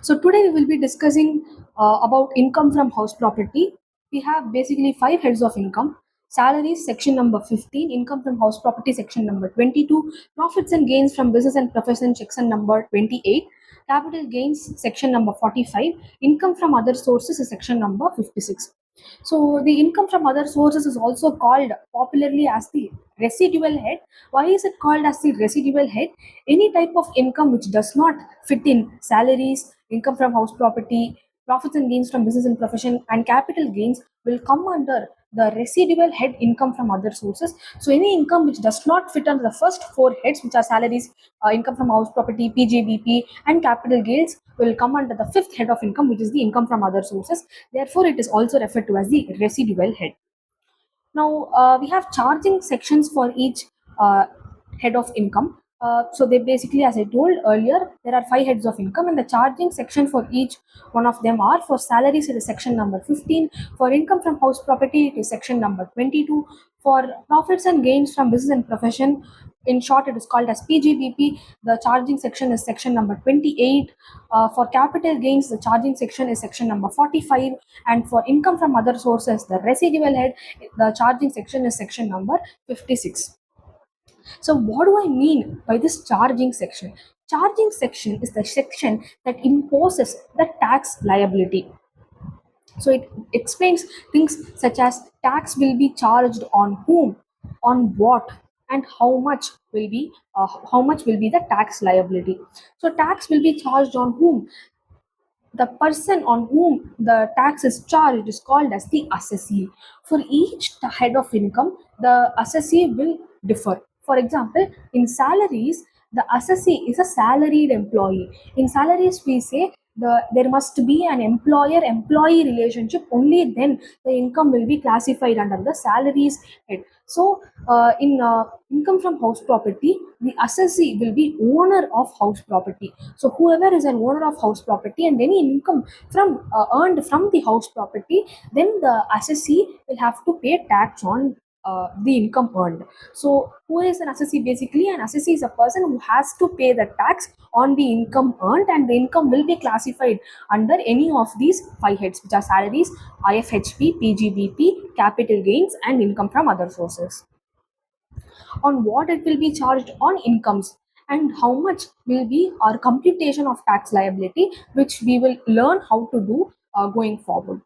So today we will be discussing about income from house property. We have basically five heads of income. Salaries, section number 15, income from house property, section number 22, profits and gains from business and profession, section number 28, capital gains, section number 45, income from other sources is section number 56. So the income from other sources is also called popularly as the residual head. Why is it called as the residual head? Any type of income which does not fit in salaries, income from house property, profits and gains from business and profession, and capital gains will come under the residual head income from other sources. So any income which does not fit under the first four heads, which are salaries, income from house property, PGBP, and capital gains, will come under the fifth head of income, which is the income from other sources. Therefore, it is also referred to as the residual head. Now, we have charging sections for each head of income. So they basically, as I told earlier, there are five heads of income, and the charging section for each one of them are: for salaries, it is section number 15; for income from house property, it is section number 22; for profits and gains from business and profession, in short, it is called as PGBP. The charging section is section number 28. For capital gains, the charging section is section number 45. And for income from other sources, the residual head, the charging section is section number 56. So, what do I mean by this charging section? Charging section is the section that imposes the tax liability. So it explains things such as tax will be charged on whom, on what, and how much will be the tax liability. So tax will be charged on whom? The person on whom the tax is charged is called as the assessee. For each head of income, the assessee will differ. For example, in salaries, the assessee is a salaried employee. In salaries, we say there must be an employer-employee relationship. Only then the income will be classified under the salaries head. So, in income from house property, the assessee will be owner of house property. So whoever is an owner of house property and any income from earned from the house property, then the assessee will have to pay tax on the income earned. So who is an assessee? Basically, an assessee is a person who has to pay the tax on the income earned, and the income will be classified under any of these five heads, which are salaries, IFHP, PGBP, capital gains, and income from other sources. On what it will be charged on incomes, and how much will be our computation of tax liability, which we will learn how to do going forward.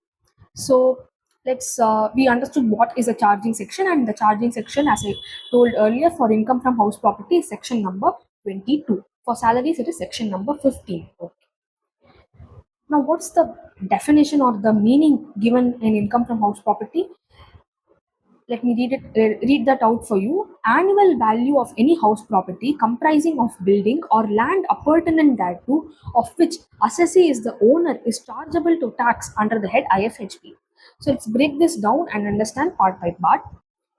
So let's we understood what is a charging section, and the charging section, as I told earlier, for income from house property is section number 22. For salaries, it is section number 15. Okay. Now, what's the definition or the meaning given in income from house property? Let me read that out for you. Annual value of any house property comprising of building or land appurtenant thereto, of which assessee is the owner, is chargeable to tax under the head IFHP. So let's break this down and understand part by part.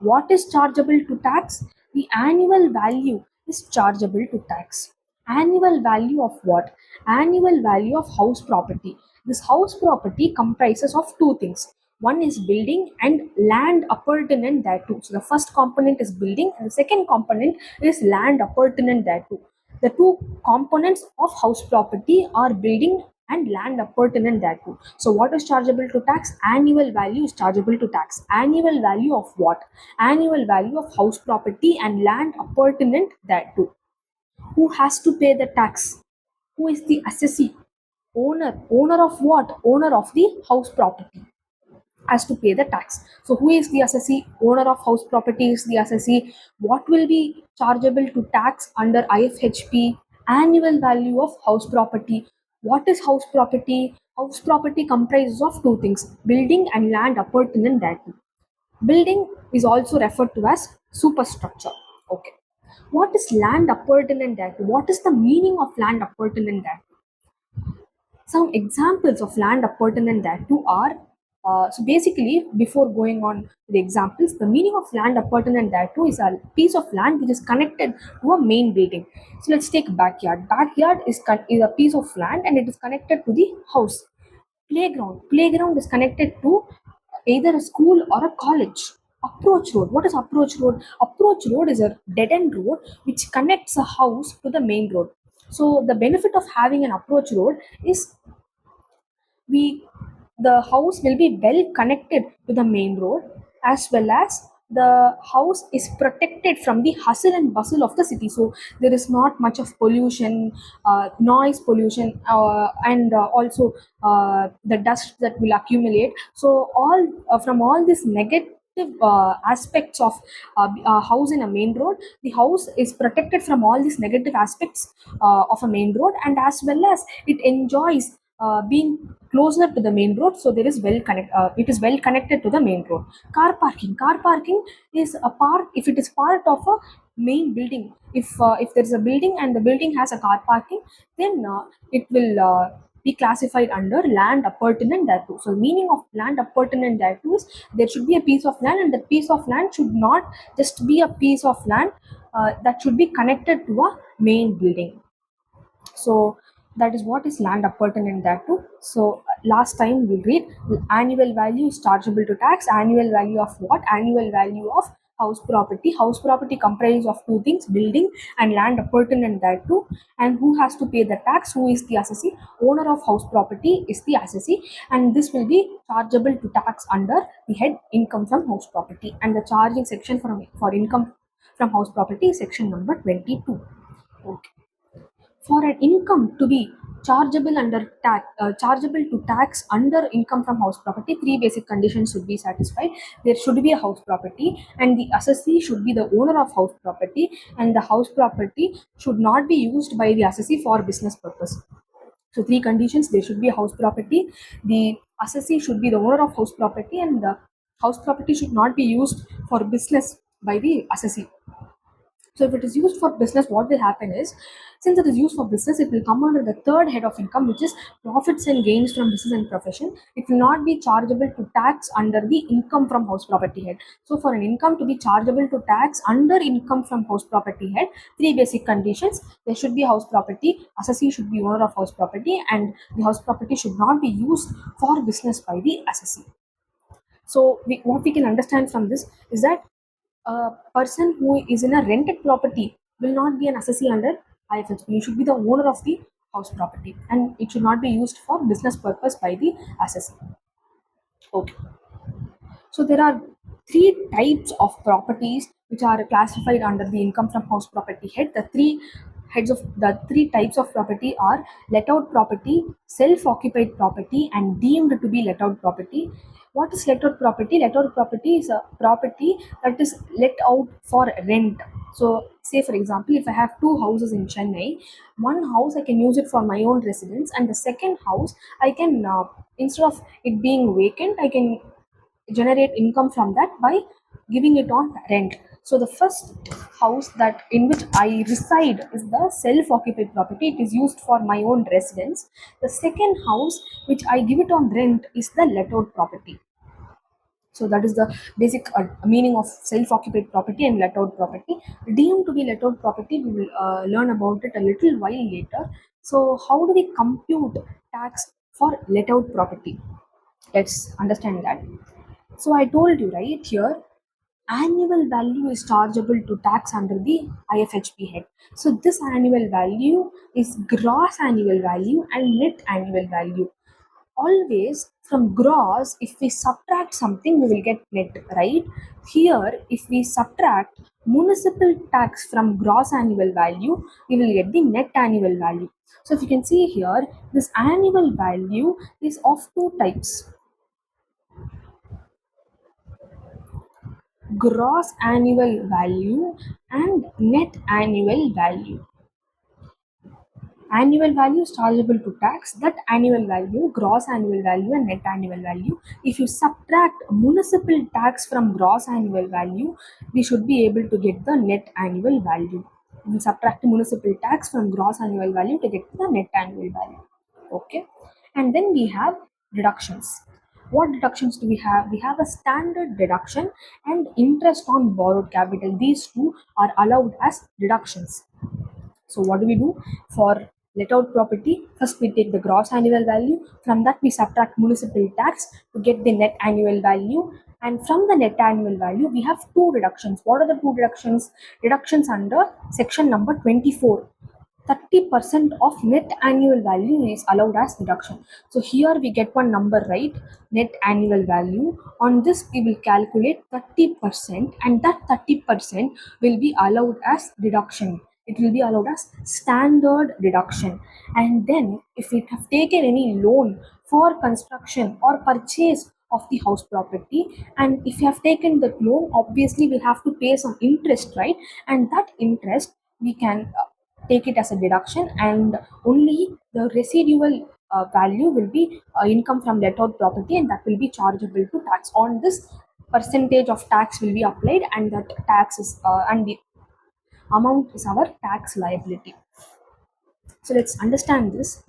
What is chargeable to tax? The annual value is chargeable to tax. Annual value of what? Annual value of house property. This house property comprises of two things. One is building and land appurtenant thereto. So the first component is building, and the second component is land appurtenant thereto. The two components of house property are building and land appurtenant thereto. So what is chargeable to tax? Annual value is chargeable to tax. Annual value of what? Annual value of house property and land appurtenant thereto. Who has to pay the tax? Who is the assessee? Owner of what? Owner of the house property has to pay the tax. So who is the assessee? Owner of house property is the assessee. What will be chargeable to tax under IFHP? Annual value of house property. What is house property? House property comprises of two things: building and land appurtenant thereto. Building is also referred to as superstructure. Okay. What is land appurtenant thereto? What is the meaning of land appurtenant thereto? Some examples of land appurtenant thereto are, so basically, before going on to the examples, the meaning of land appurtenant thereto is a piece of land which is connected to a main building. So let's take backyard. Backyard is a piece of land and it is connected to the house. Playground is connected to either a school or a college. Approach road. What is approach road? Approach road is a dead end road which connects a house to the main road. So the benefit of having an approach road is we the house will be well connected to the main road, as well as the house is protected from the hustle and bustle of the city. So there is not much of pollution, noise pollution, and also the dust that will accumulate. So all from all these negative aspects of a house in a main road, the house is protected from all these negative aspects of a main road, and as well as it enjoys being closer to the main road. So there is it is well connected to the main road. Car parking is a part, if it is part of a main building, if there is a building and the building has a car parking, then it will be classified under land appurtenant thereto. So meaning of land appurtenant thereto is there should be a piece of land, and that piece of land should not just be a piece of land, that should be connected to a main building. So that is what is land appurtenant thereto. So last time we read annual value is chargeable to tax. Annual value of what? Annual value of house property. House property comprises of two things: building and land appurtenant thereto. And who has to pay the tax? Who is the assessee? Owner of house property is the assessee, and this will be chargeable to tax under the head income from house property. And the charging section for income from house property is section number 22. Okay. For an income to be chargeable to tax under income from house property, three basic conditions should be satisfied. There should be a house property, and the assessee should be the owner of house property, and the house property should not be used by the assessee for business purpose. So three conditions: there should be a house property, the assessee should be the owner of house property, and the house property should not be used for business by the assessee. So if it is used for business, what will happen is, since it is used for business, it will come under the third head of income, which is profits and gains from business and profession. It will not be chargeable to tax under the income from house property head. So for an income to be chargeable to tax under income from house property head, three basic conditions: there should be house property, assessee should be owner of house property, and the house property should not be used for business by the assessee. So what we can understand from this is that a person who is in a rented property will not be an assessee under IFHB. You should be the owner of the house property, and it should not be used for business purpose by the assessee. Okay. So there are three types of properties which are classified under the income from house property head. The three types of property are let out property, self-occupied property, and deemed to be let out property. What is let out property? Let out property is a property that is let out for rent. So say for example, if I have two houses in Chennai, one house I can use it for my own residence, and the second house I can, instead of it being vacant, I can generate income from that by giving it on rent. So the first house that in which I reside is the self-occupied property. It is used for my own residence. The second house which I give it on rent is the let-out property. So that is the basic meaning of self-occupied property and let-out property. Deemed to be let-out property, we will learn about it a little while later. So how do we compute tax for let-out property? Let's understand that. So I told you right here, annual value is chargeable to tax under the IFHB head. So this annual value is gross annual value and net annual value. Always from gross, if we subtract something, we will get net, right? Here, if we subtract municipal tax from gross annual value, we will get the net annual value. So if you can see here, this annual value is of two types: gross annual value and net annual value. Annual value is chargeable to tax. That annual value, gross annual value and net annual value. If you subtract municipal tax from gross annual value, we should be able to get the net annual value. We subtract municipal tax from gross annual value to get the net annual value. Okay. And then we have deductions. What deductions do we have? We have a standard deduction and interest on borrowed capital. These two are allowed as deductions. So what do we do for let out property? First we take the gross annual value. From that we subtract municipal tax to get the net annual value. And from the net annual value we have two deductions. What are the two deductions? Deductions under section number 24. 30% of net annual value is allowed as deduction. So here we get one number, right? Net annual value. On this we will calculate 30%, and that 30% will be allowed as deduction. It will be allowed as standard deduction. And then if we have taken any loan for construction or purchase of the house property, and if you have taken that loan, obviously we have to pay some interest, right? And that interest we can take it as a deduction, and only the residual value will be income from let out property, and that will be chargeable to tax. On this, percentage of tax will be applied, and that tax is and the amount is our tax liability. So let's understand this.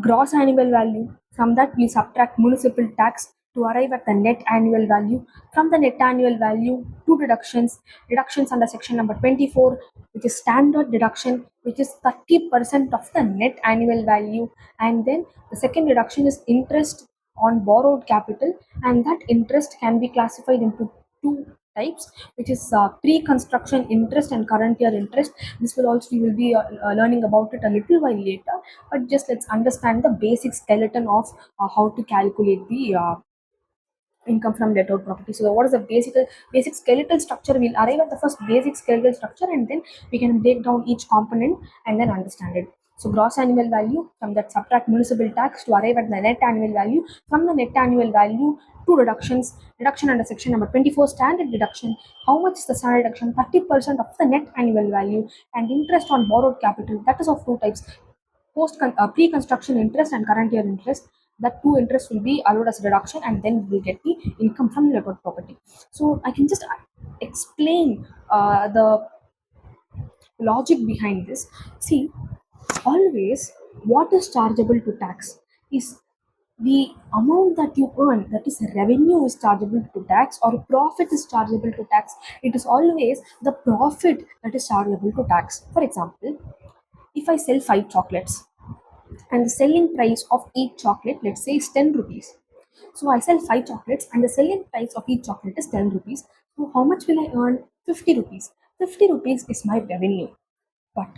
Gross annual value. From that, we subtract municipal tax to arrive at the net annual value. From the net annual value, two deductions. Deductions under section number 24, which is standard deduction, which is 30% of the net annual value. And then the second deduction is interest on borrowed capital, and that interest can be classified into two types, which is pre-construction interest and current year interest. This will also, we will be learning about it a little while later, but just let's understand the basic skeleton of how to calculate the income from let out property. So what is the basic skeletal structure? We'll arrive at the first basic skeletal structure, and then we can break down each component and then understand it. So gross annual value, from that subtract municipal tax to arrive at the net annual value. From the net annual value, two reductions. Reduction under section number 24, standard deduction. How much is the standard deduction? 30% of the net annual value. And interest on borrowed capital, that is of two types: pre-construction interest and current year interest. That two interest will be allowed as reduction, and then we'll get the income from let out property. So I can just explain the logic behind this. See, always what is chargeable to tax is the amount that you earn, that is revenue, is chargeable to tax, or profit is chargeable to tax. It is always the profit that is chargeable to tax. For example, if I sell 5 chocolates, and the selling price of each chocolate, let's say, is 10 rupees. So I sell 5 chocolates, and the selling price of each chocolate is 10 rupees. So how much will I earn? 50 rupees. 50 rupees is my revenue. But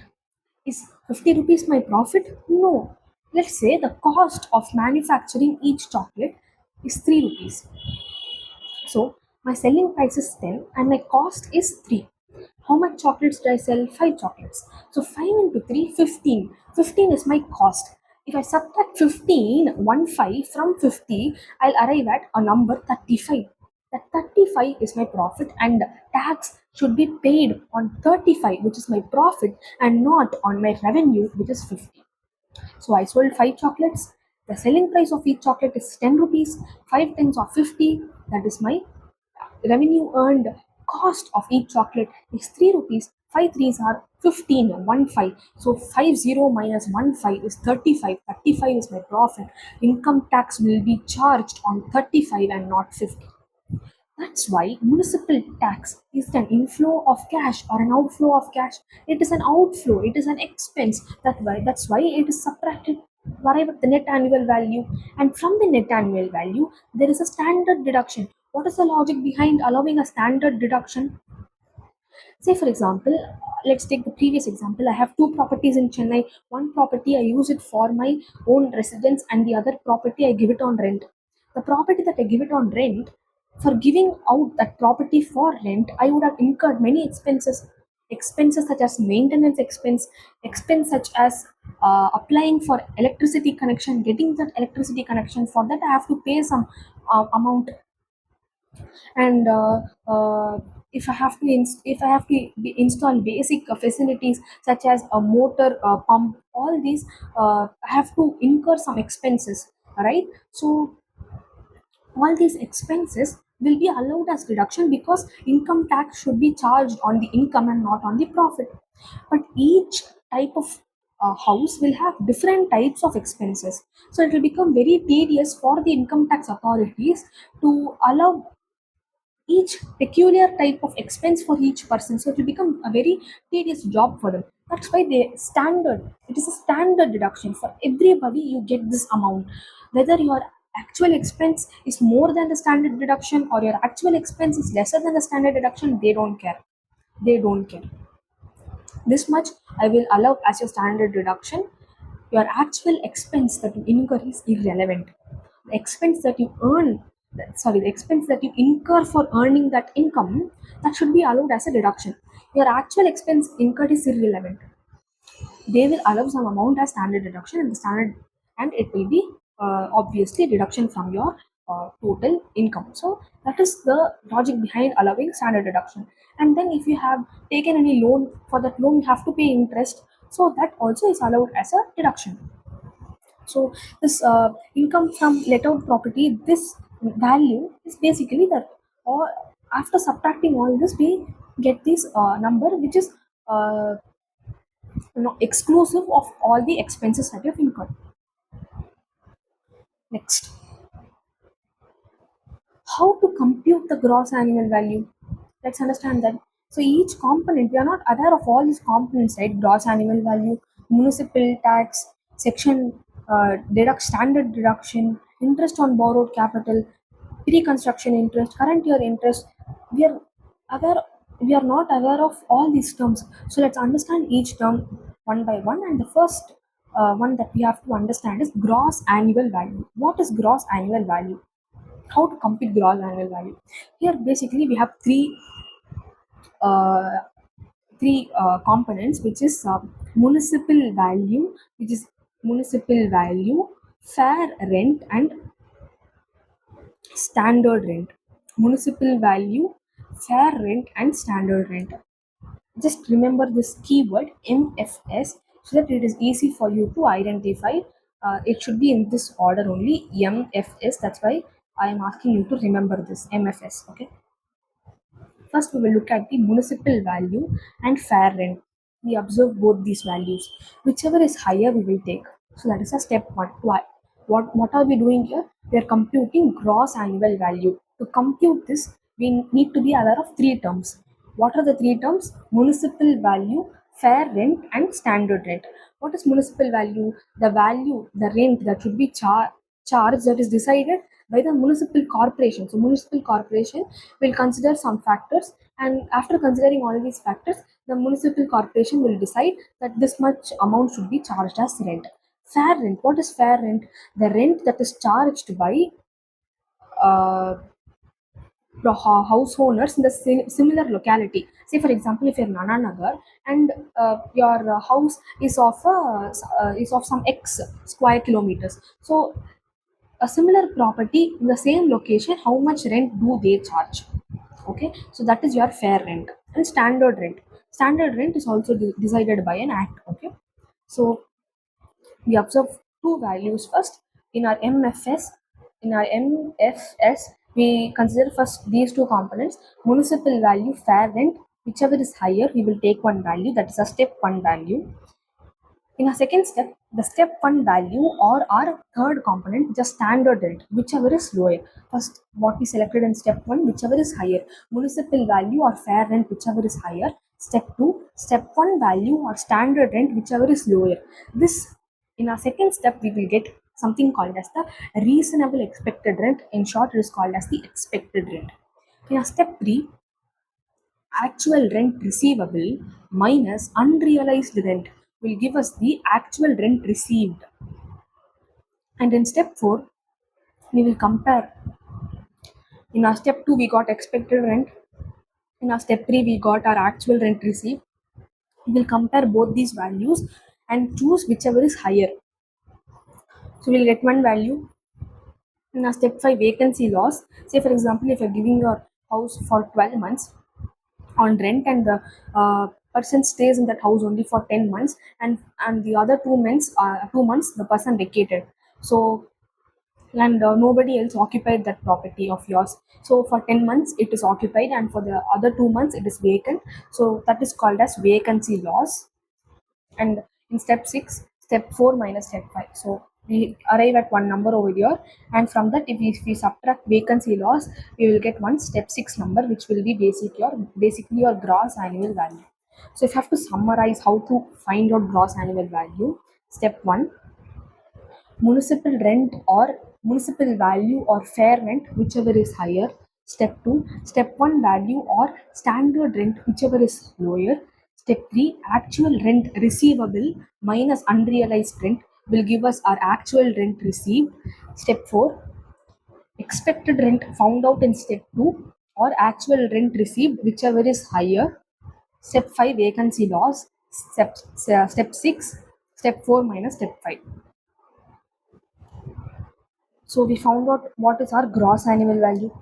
is 50 rupees my profit? No. Let's say the cost of manufacturing each chocolate is 3 rupees. So my selling price is 10 and my cost is 3. How much chocolates do I sell? 5 chocolates. So 5 into 3, 15. 15 is my cost. If I subtract 15, 1 5 from 50, I'll arrive at a number 35. That 35 is my profit, and tax should be paid on 35, which is my profit, and not on my revenue, which is 50. So I sold 5 chocolates. The selling price of each chocolate is 10 rupees. 5 tens of 50. That is my revenue earned. Cost of each chocolate is 3 rupees. 5 threes are 15, 1 5. So 50 minus 1 5 is 35. 35 is my profit. Income tax will be charged on 35 and not 50. That's why municipal tax is an inflow of cash or an outflow of cash. It is an outflow, it is an expense. That's why it is subtracted whatever the net annual value. And from the net annual value, there is a standard deduction. What is the logic behind allowing a standard deduction? Say, for example, let's take the previous example. I have two properties in Chennai. One property I use it for my own residence, and the other property I give it on rent. The property that I give it on rent, for giving out that property for rent, I would have incurred many expenses. Expenses such as maintenance expense such as applying for electricity connection, getting that electricity connection. For that, I have to pay some amount. And if I have to install basic facilities such as a motor, pump, all these, I have to incur some expenses, right? So all these expenses will be allowed as deduction, because income tax should be charged on the income and not on the profit. But each type of house will have different types of expenses, so it will become very tedious for the income tax authorities to allow each peculiar type of expense for each person. So it will become a very tedious job for them. That's why it is a standard deduction for everybody. You get this amount, whether your actual expense is more than the standard deduction or your actual expense is lesser than the standard deduction. They don't care. This much I will allow as your standard deduction. Your actual expense that you incur is irrelevant. The expense that you earn, the expense that you incur for earning that income, that should be allowed as a deduction. Your actual expense incurred is irrelevant. They will allow some amount as standard deduction, and the standard, and it will be obviously deduction from your total income. So that is the logic behind allowing standard deduction. And then if you have taken any loan, for that loan you have to pay interest, so that also is allowed as a deduction. So this income from let out property, this value is basically that, or after subtracting all this, we get this number which is uh, exclusive of all the expenses that you've incurred. Next, how to compute the gross annual value? Let's understand that. So each component, we are not aware of all these components, right? Gross annual value, municipal tax, section deduct standard deduction, interest on borrowed capital, pre-construction interest, current year interest. We are aware. We are not aware of all these terms. So let's understand each term one by one. And the first one that we have to understand is gross annual value. What is gross annual value? How to compute gross annual value? Here, basically, we have uh, three components, which is municipal value, which is municipal value, fair rent, and standard rent. Municipal value, fair rent, and standard rent. Just remember this keyword MFS so that it is easy for you to identify. It should be in this order only, MFS. That's why I am asking you to remember this MFS. Okay. First, we will look at the municipal value and fair rent. We observe both these values. Whichever is higher, we will take. So that is a step one. Why? What are we doing here? We are computing gross annual value. To compute this, we need to be aware of three terms. What are the three terms? Municipal value, fair rent, and standard rent. What is municipal value? The value, the rent that should be charged, that is decided by the municipal corporation. So municipal corporation will consider some factors, and after considering all these factors, the municipal corporation will decide that this much amount should be charged as rent. Fair rent. What is fair rent? The rent that is charged by uh, the house owners in the similar locality. Say, for example, if you're Nana Nagar and your house is of some X square kilometers, so a similar property in the same location, how much rent do they charge? Okay, so that is your fair rent. And standard rent. Standard rent is also decided by an act. Okay, so we observe two values first in our MFS. In our MFS, we consider first these two components: municipal value, fair rent. Whichever is higher, we will take one value. That is a step one value. In a second step, the step one value or our third component, which is standard rent, whichever is lower. First, what we selected in step one, whichever is higher. Municipal value or fair rent, whichever is higher. Step two, step one value or standard rent, whichever is lower. This, in our second step, we will get something called as the reasonable expected rent. In short, it is called as the expected rent. In our step three, actual rent receivable minus unrealized rent will give us the actual rent received. And in step 4, we will compare. In our step 2, we got expected rent. In our step 3, we got our actual rent received. We will compare both these values and choose whichever is higher. So we'll get one value. In our step 5, vacancy loss. Say, for example, if you're giving your house for 12 months on rent, and the person stays in that house only for 10 months, and the other 2 months the person vacated. So, and nobody else occupied that property of yours. So for 10 months it is occupied, and for the other 2 months it is vacant. So that is called as vacancy loss. And in step 6, step 4 minus step 5. So we arrive at one number over here, and from that, if we subtract vacancy loss, we will get one step 6 number, which will be basically your gross annual value. So if you have to summarize how to find out gross annual value, step 1, municipal rent or municipal value or fair rent, whichever is higher. Step 2, step 1 value or standard rent, whichever is lower. Step 3, actual rent receivable minus unrealized rent will give us our actual rent received. Step 4, expected rent found out in step 2 or actual rent received, whichever is higher. Step 5, vacancy loss. Step 6, step 4 minus step 5. So we found out what is our gross annual value.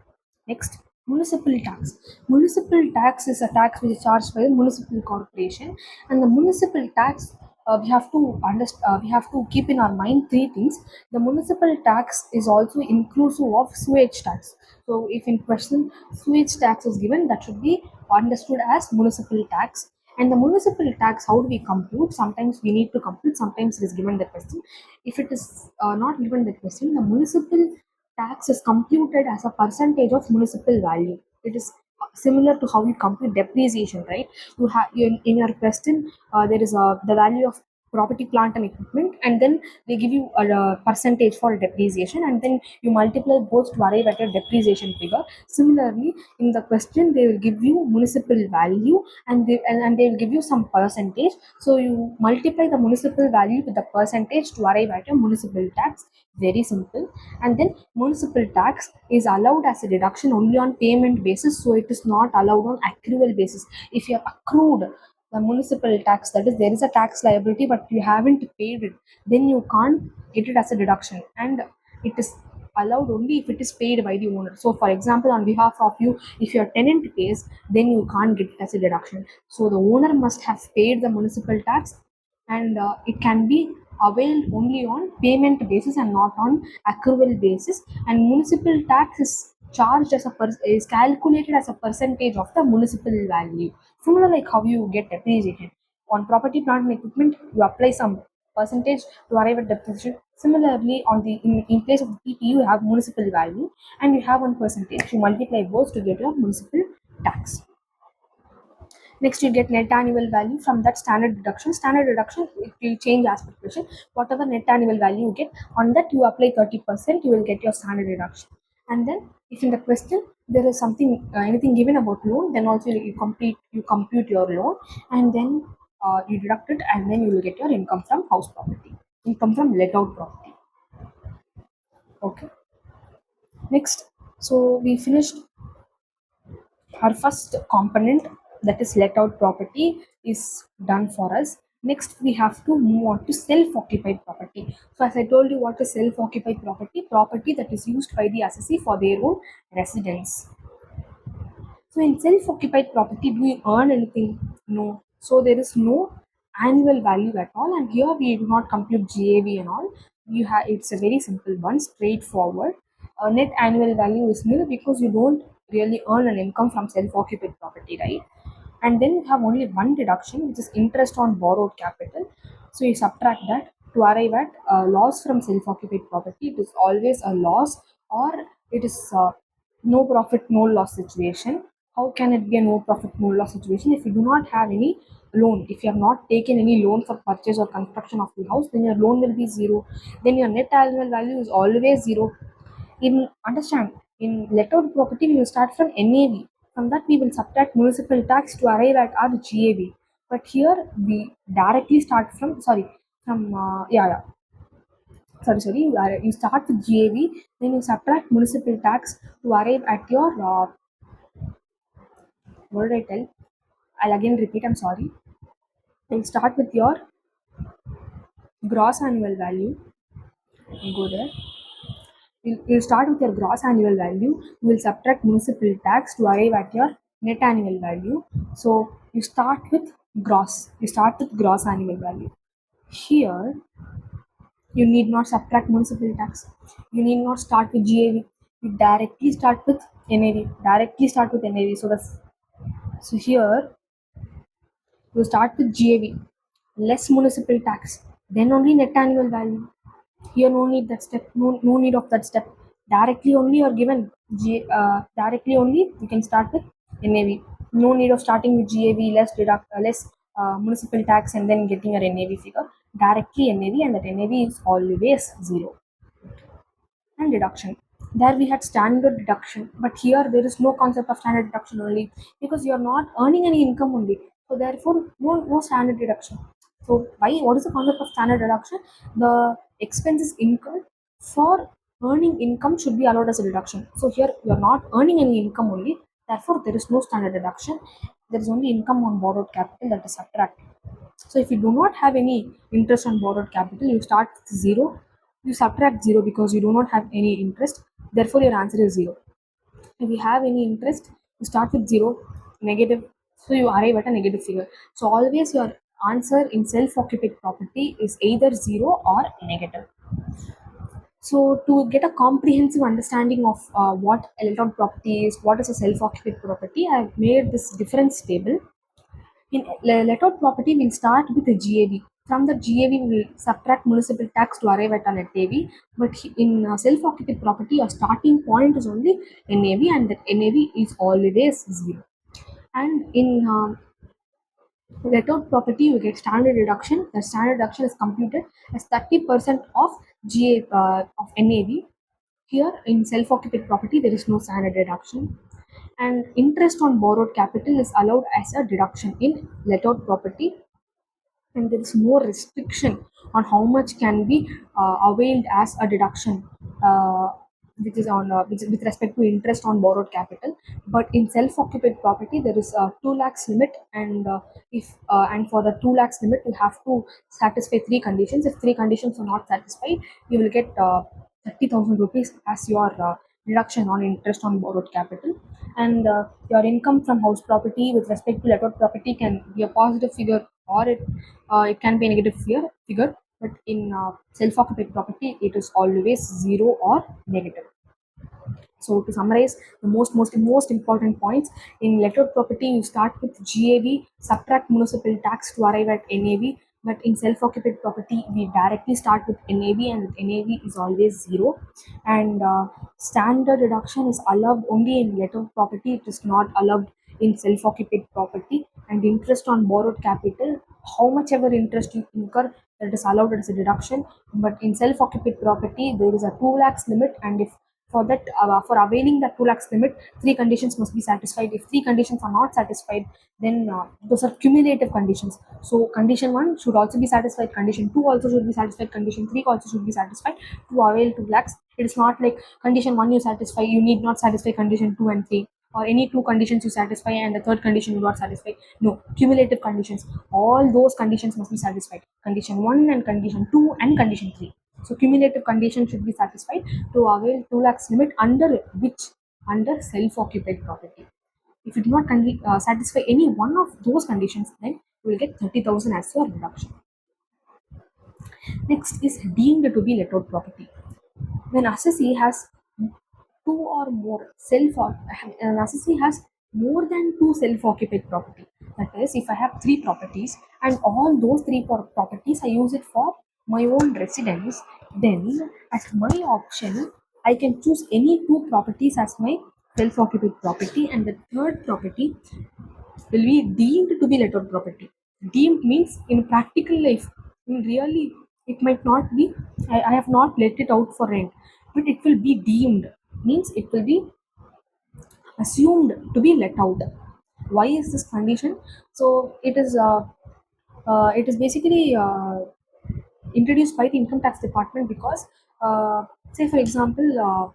Next, municipal tax. Municipal tax is a tax which is charged by the municipal corporation, and the municipal tax, we have to keep in our mind three things. The municipal tax is also inclusive of sewage tax. So if in question sewage tax is given, that should be understood as municipal tax. And the municipal tax, how do we compute? Sometimes we need to compute, sometimes it is given the question. If it is not given the question, the municipal tax is computed as a percentage of municipal value. It is similar to how you compute depreciation, right? You have in your question, there is the value of property, plant, and equipment, and then they give you a percentage for depreciation, and then you multiply both to arrive at a depreciation figure. Similarly, in the question, they will give you municipal value, and they will give you some percentage. So you multiply the municipal value with the percentage to arrive at a municipal tax. Very simple. And then municipal tax is allowed as a deduction only on payment basis, so it is not allowed on accrual basis. If you have accrued the municipal tax, that is, there is a tax liability but you haven't paid it, then you can't get it as a deduction, and it is allowed only if it is paid by the owner. So for example, on behalf of you, if your tenant pays, then you can't get it as a deduction. So the owner must have paid the municipal tax, and it can be availed only on payment basis and not on accrual basis. And municipal tax is charged as is calculated as a percentage of the municipal value, similar like how you get depreciation on property, plant, and equipment. You apply some percentage to arrive at depreciation. Similarly, on the in place of the PP, you have municipal value and you have one percentage. You multiply both to get your municipal tax. Next, you get net annual value. From that, standard deduction. Standard deduction, it will change as per question. Whatever net annual value you get, on that you apply 30%, you will get your standard deduction. And then, if in the question there is something, anything given about loan, then also you compute your loan, and then you deduct it, and then you will get your income from house property, income from let out property. Okay. Next, so we finished our first component, that is let out property, is done for us. Next, we have to move on to self-occupied property. So as I told you, what is self-occupied property? Property that is used by the assessee for their own residence. So in self-occupied property, do we earn anything? No. So there is no annual value at all, and here we do not compute GAV and all. You have, it's a very simple one, straightforward. Net annual value is nil because you don't really earn an income from self-occupied property, right? And then you have only one deduction, which is interest on borrowed capital. So you subtract that to arrive at a loss from self-occupied property. It is always a loss, or it is no profit, no loss situation. How can it be a no profit, no loss situation? If you do not have any loan, if you have not taken any loan for purchase or construction of the house, then your loan will be zero. Then your net annual value is always zero. In understand, in let out property, we will start from NAV. From that, we will subtract municipal tax to arrive at our GAV. But here, we directly start from, sorry, from, you start with GAV, then you subtract municipal tax to arrive at your, what did I tell? I'll again repeat, I'm sorry. You'll start with your gross annual value. You go there. You'll start with your gross annual value. You will subtract municipal tax to arrive at your net annual value. So you start with gross. You start with gross annual value. Here, you need not subtract municipal tax. You need not start with GAV. You directly start with NAV. Directly start with NAV. So here you start with GAV, less municipal tax, then only net annual value. Here no need that step, no need of that step. Directly only you're given directly only you can start with NAV. No need of starting with GAV, less municipal tax, and then getting a NAV figure. Directly NAV, and that NAV is always zero. And deduction. There we had standard deduction, but here there is no concept of standard deduction only, because you are not earning any income only. So therefore, no standard deduction. So why? What is the concept of standard deduction? The expenses incurred for earning income should be allowed as a deduction. So here you are not earning any income only. Therefore, there is no standard deduction. There is only income on borrowed capital that is subtracted. So if you do not have any interest on borrowed capital, you start with zero. You subtract zero because you do not have any interest. Therefore, your answer is zero. If you have any interest, you start with zero, negative, so you arrive at a negative figure. So always your answer in self-occupied property is either zero or negative. So to get a comprehensive understanding of what electron property is, what is a self-occupied property, I have made this difference table. In letter property, we'll start with the GAV. From the GAV, we will subtract municipal tax to arrive at a net AV. But in self-occupied property, your starting point is only NAV, and that NAV is always zero. And in letter property, you get standard deduction. The standard deduction is computed as 30% of GA of NAV. Here in self-occupied property, there is no standard deduction, and interest on borrowed capital is allowed as a deduction in lettered property, and there is no restriction on how much can be availed as a deduction, which is on with respect to interest on borrowed capital. But in self-occupied property, there is a 2 lakhs limit, and if and for the 2 lakhs limit, you have to satisfy three conditions. If three conditions are not satisfied, you will get 30,000 rupees as your deduction on interest on borrowed capital. And your income from house property with respect to lettered property can be a positive figure, or it can be a negative figure. But in self-occupied property, it is always zero or negative. So to summarize, the most important points in lettered property, you start with GAV, subtract municipal tax to arrive at NAV. But in self-occupied property, we directly start with NAV, and with NAV is always zero. And standard deduction is allowed only in lettered property. It is not allowed in self-occupied property. And interest on borrowed capital, how much ever interest you incur, that is allowed as a deduction. But in self-occupied property, there is a 2 lakhs limit, and if for that for availing that 2 lakhs limit, three conditions must be satisfied. If three conditions are not satisfied, then those are cumulative conditions. So condition 1 should also be satisfied, condition 2 also should be satisfied, condition 3 also should be satisfied to avail 2 lakhs. It is not like condition 1 you satisfy, you need not satisfy condition 2 and 3, or any two conditions you satisfy and the third condition you not satisfy. No, cumulative conditions, all those conditions must be satisfied, condition 1 and condition 2 and condition 3. So cumulative condition should be satisfied to avail 2 lakhs limit, under which, under self-occupied property. If you do not satisfy any one of those conditions, then you will get 30,000 as your reduction. Next is deemed to be lettered property. When assessee has two or more an assessee has more than two self-occupied property. That is, if I have three properties and all those three properties I use it for my own residence, then at my option I can choose any two properties as my self-occupied property, and the third property will be deemed to be lettered property. Deemed means in practical life, in really, it might not be, I have not let it out for rent, but it will be deemed, means it will be assumed to be let out. Why is this condition? So it is basically introduced by the income tax department because, say for example,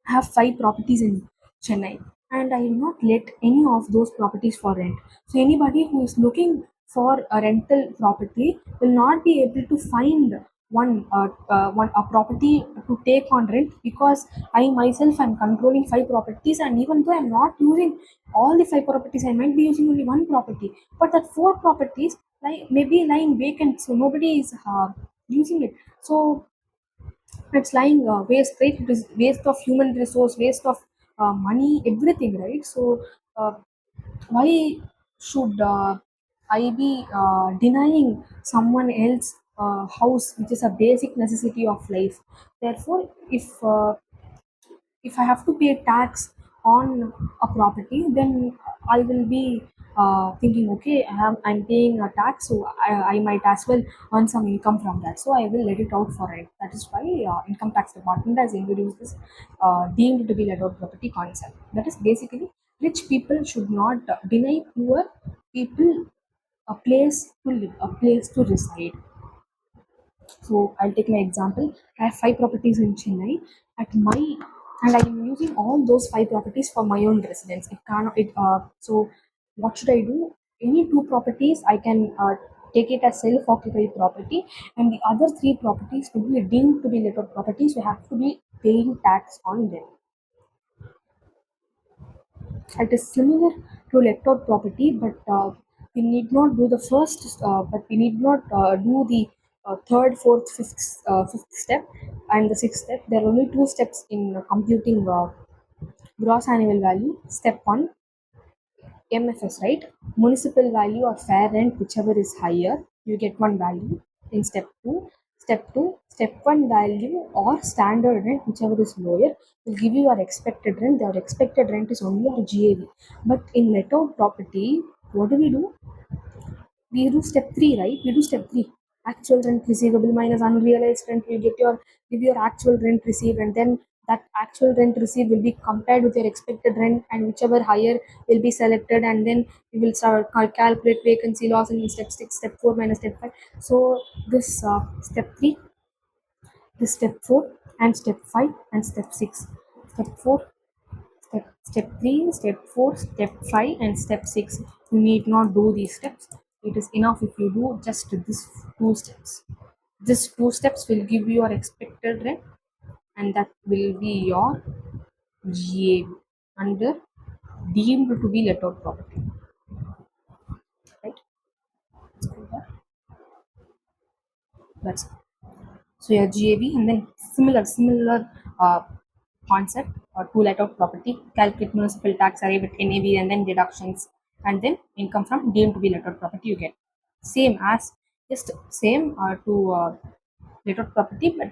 I have five properties in Chennai, and I will not let any of those properties for rent. So anybody who is looking for a rental property will not be able to find one a property to take on rent, because I myself am controlling five properties, and even though I'm not using all the five properties, I might be using only one property, but that four properties like maybe lying vacant, so nobody is using it. So it's lying waste, right? It is waste of human resource, waste of money, everything, right? So uh, why should I be denying someone else house, which is a basic necessity of life? Therefore, if I have to pay tax on a property, then I will be thinking, okay, I'm paying a tax, so I might as well earn some income from that. So I will let it out for it. That is why income tax department has introduced this deemed to be let out property concept. That is basically rich people should not deny poor people a place to live, a place to reside. So I'll take my example. I have five properties in Chennai. At my and I'm using all those five properties for my own residence. It cannot. So what should I do? Any two properties I can take it as self-occupied property, and the other three properties will be deemed to be let-out properties. We have to be paying tax on them. It is similar to let-out property, but we need not do the first, but we need not do the third, fourth, fifth step, and the sixth step. There are only two steps in computing gross annual value. Step one, MFS, right? Municipal value or fair rent, whichever is higher, you get one value. In step one value or standard rent, whichever is lower, will give you your expected rent. Your expected rent is only your GAV. But in let out property, what do? We do step three, right? We do step three. Actual rent receivable minus unrealized rent will give your actual rent received, and then that actual rent received will be compared with your expected rent, and whichever higher will be selected, and then you will start calculate vacancy loss in step six, step four minus step five. So this step three, this step four, and step five, and step six. Step four, step 3, step 4, step 5, and step 6. You need not do these steps. It is enough if you do just these two steps. These two steps will give you your expected rent, and that will be your GAV under deemed to be let out property. Right? That's it. So your GAV, and then similar uh, concept or to let out property, calculate municipal tax, arrive at NAV, and then deductions, and then income from deemed to be let out property you get. Same as just same to let out property, but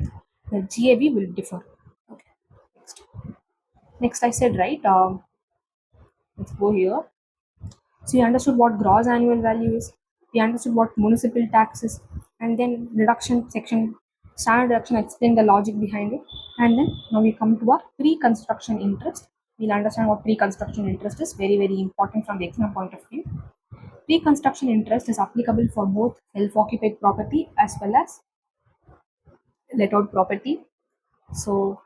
the GAV will differ. Okay. Next I said right. Let's go here. So you understood what gross annual value is. We understood what municipal tax is, and then reduction section, standard deduction. Explain the logic behind it, and then now we come to our pre-construction interest. We'll understand what pre-construction interest is. Very important from the exam point of view. Pre-construction interest is applicable for both self-occupied property as well as let-out property. So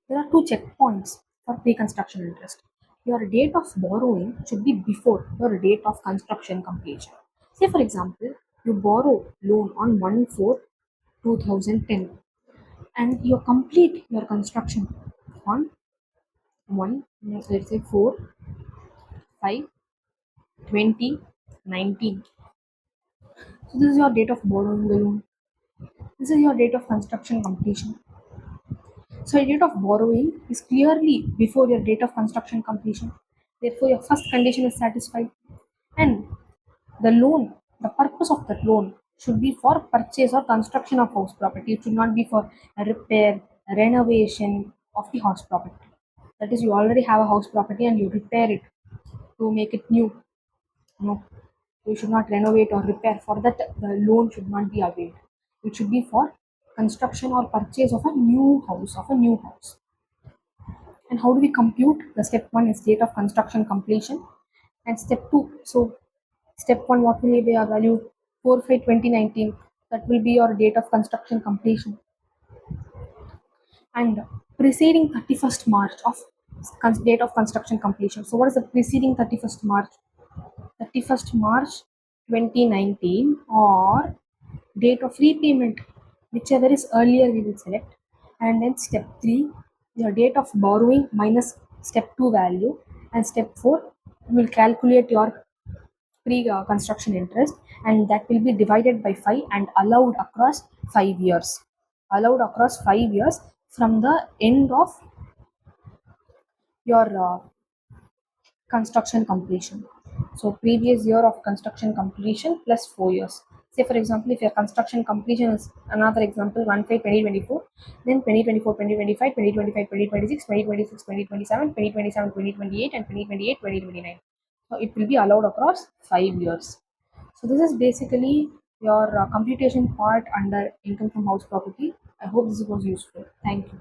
there are two checkpoints for pre-construction interest. Your date of borrowing should be before your date of construction completion. Say for example, you borrow loan on 1/4/2010, and you complete your construction on 1, let's say 4/5/2019. So this is your date of borrowing the loan. This is your date of construction completion. So your date of borrowing is clearly before your date of construction completion. Therefore, your first condition is satisfied. And the loan, the purpose of that loan should be for purchase or construction of house property. It should not be for a repair, a renovation of the house property. That is, you already have a house property and you repair it to make it new. No, you should not renovate or repair. For that, the loan should not be availed. It should be for construction or purchase of a new house, And how do we compute? The step one is date of construction completion, and step two. So step one, what will be our value? 4/5/2019. That will be your date of construction completion, and preceding 31st March of date of construction completion. So what is the preceding 31st March? 31st March 2019, or date of repayment, whichever is earlier we will select. And then step 3, your date of borrowing minus step 2 value, and step 4, you will calculate your pre-construction interest, and that will be divided by 5 and allowed across 5 years. Allowed across 5 years from the end of your construction completion. So previous year of construction completion plus 4 years. Say for example, if your construction completion is another example 1/5/2024, then 2024, 2025, 2025, 2026, 2026, 2027, 2027, 2028, and 2028, 2029. So it will be allowed across 5 years. So this is basically your computation part under income from house property. I hope this was useful. Thank you.